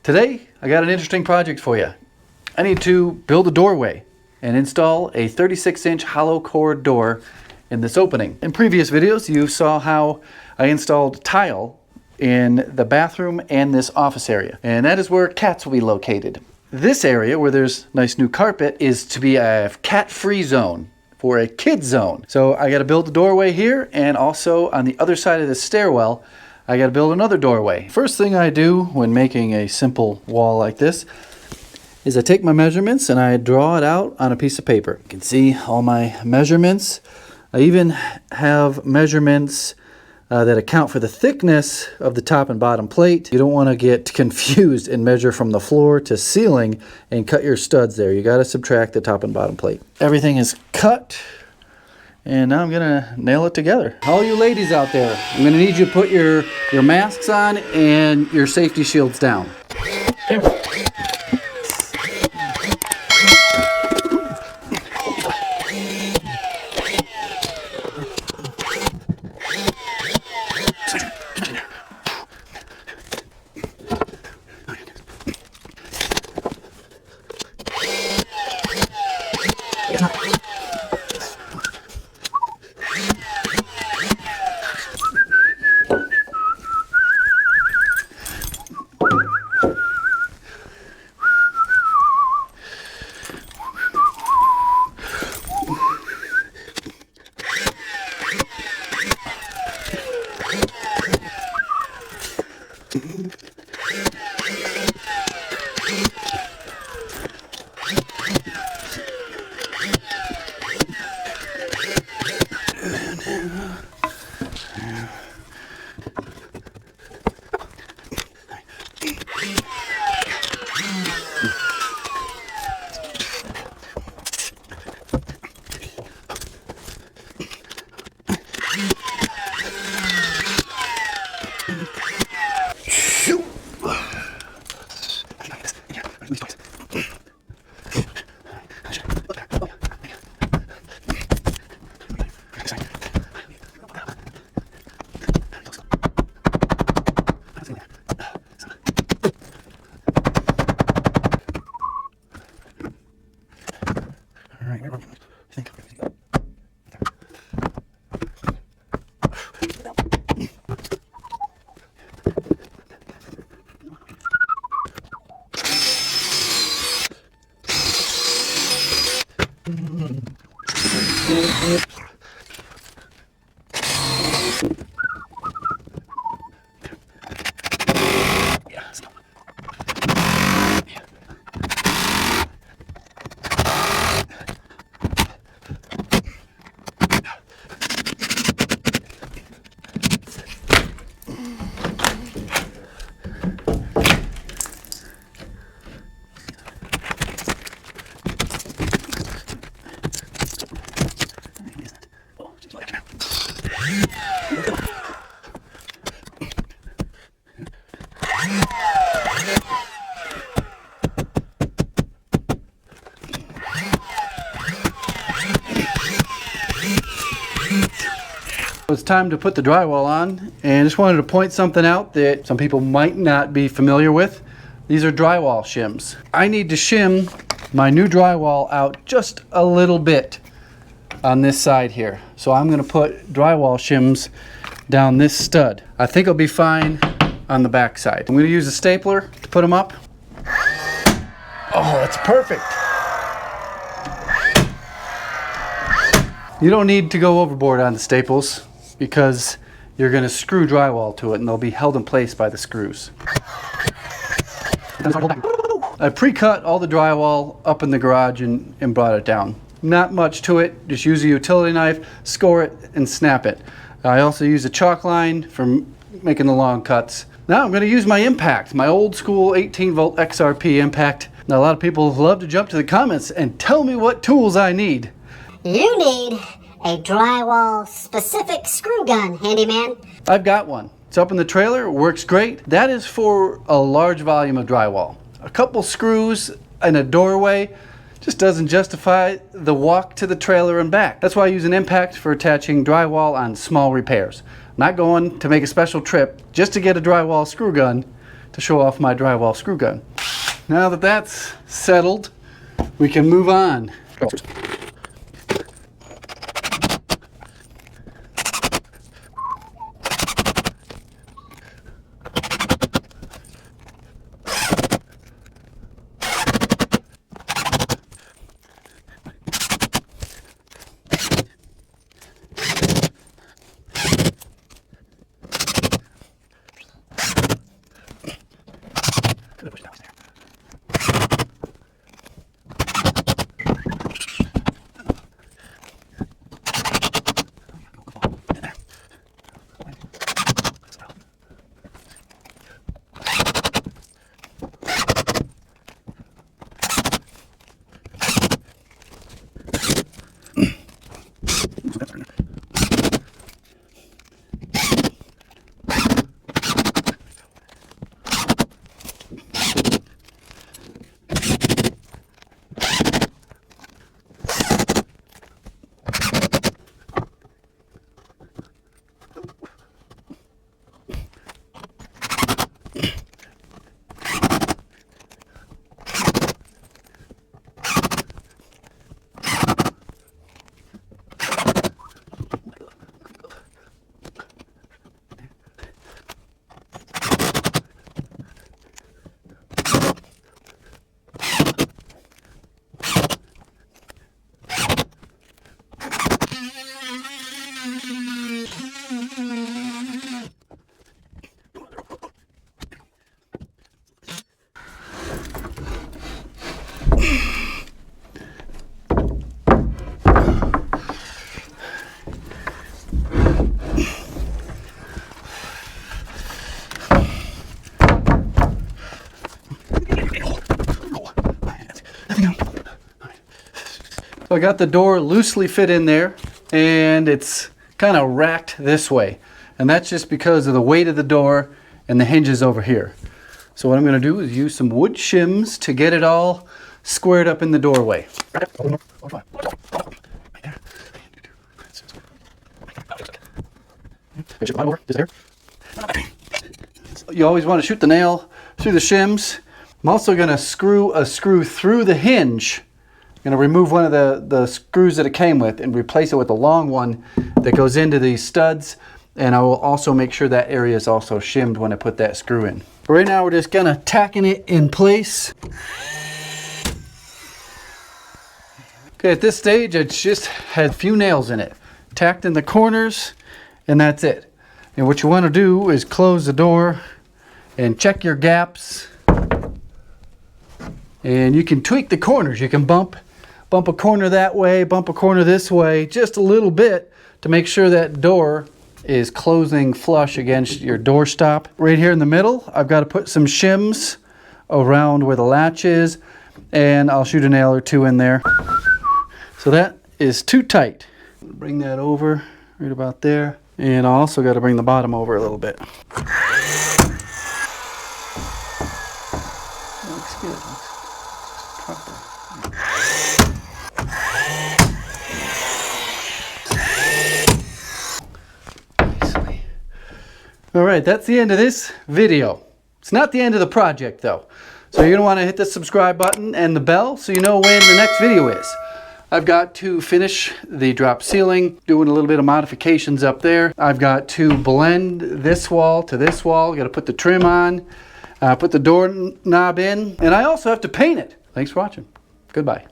Today, I got an interesting project for you. I need to build a doorway and install a 36-inch hollow core door in this opening. In previous videos, you saw how I installed tile in the bathroom and this office area, and that is where cats will be located. This area where there's nice new carpet is to be a cat-free zone, for a kid zone. So I got to build the doorway here, and also on the other side of the stairwell I got to build another doorway. First thing I do when making a simple wall like this is I take my measurements and I draw it out on a piece of paper. You can see all my measurements. I even have measurements that account for the thickness of the top and bottom plate. You don't want to get confused and measure from the floor to ceiling and cut your studs there. You got to subtract the top and bottom plate. Everything is cut, and now I'm gonna nail it together. All you ladies out there, I'm gonna need you to put your masks on and your safety shields down. It's time to put the drywall on, and just wanted to point something out that some people might not be familiar with. These are drywall shims. I need to shim my new drywall out just a little bit on this side here. So I'm going to put drywall shims down this stud. I think it'll be fine on the back side. I'm going to use a stapler to put them up. Oh, that's perfect. You don't need to go overboard on the staples, because you're going to screw drywall to it and they'll be held in place by the screws. I pre-cut all the drywall up in the garage and brought it down. Not much to it, just use a utility knife, score it, and snap it. I also use a chalk line for making the long cuts. Now I'm going to use my impact, my old school 18 volt XRP impact. Now a lot of people love to jump to the comments and tell me what tools I need. You need a drywall specific screw gun, Handyman. I've got one. It's up in the trailer, it works great. That is for a large volume of drywall. A couple screws and a doorway just doesn't justify the walk to the trailer and back. That's why I use an impact for attaching drywall on small repairs. I'm not going to make a special trip just to get a drywall screw gun to show off my drywall screw gun. Now that that's settled, we can move on. So I got the door loosely fit in there, and it's kind of racked this way. And that's just because of the weight of the door and the hinges over here. So what I'm going to do is use some wood shims to get it all squared up in the doorway. You always want to shoot the nail through the shims. I'm also going to screw a screw through the hinge. I'm going to remove one of the screws that it came with and replace it with a long one that goes into these studs. And I will also make sure that area is also shimmed when I put that screw in. But right now we're just kind of tacking it in place. Okay, at this stage it's just had a few nails in it. Tacked in the corners, and that's it. And what you want to do is close the door and check your gaps. And you can tweak the corners. You can bump a corner that way, bump a corner this way, just a little bit to make sure that door is closing flush against your door stop. Right here in the middle, I've got to put some shims around where the latch is, and I'll shoot a nail or two in there. So that is too tight. Bring that over right about there, and I also got to bring the bottom over a little bit. Looks good. Looks proper. All right, that's the end of this video. It's not the end of the project though. So you're gonna wanna hit the subscribe button and the bell so you know when the next video is. I've got to finish the drop ceiling, doing a little bit of modifications up there. I've got to blend this wall to this wall. Got to put the trim on, put the door knob in, and I also have to paint it. Thanks for watching. Goodbye.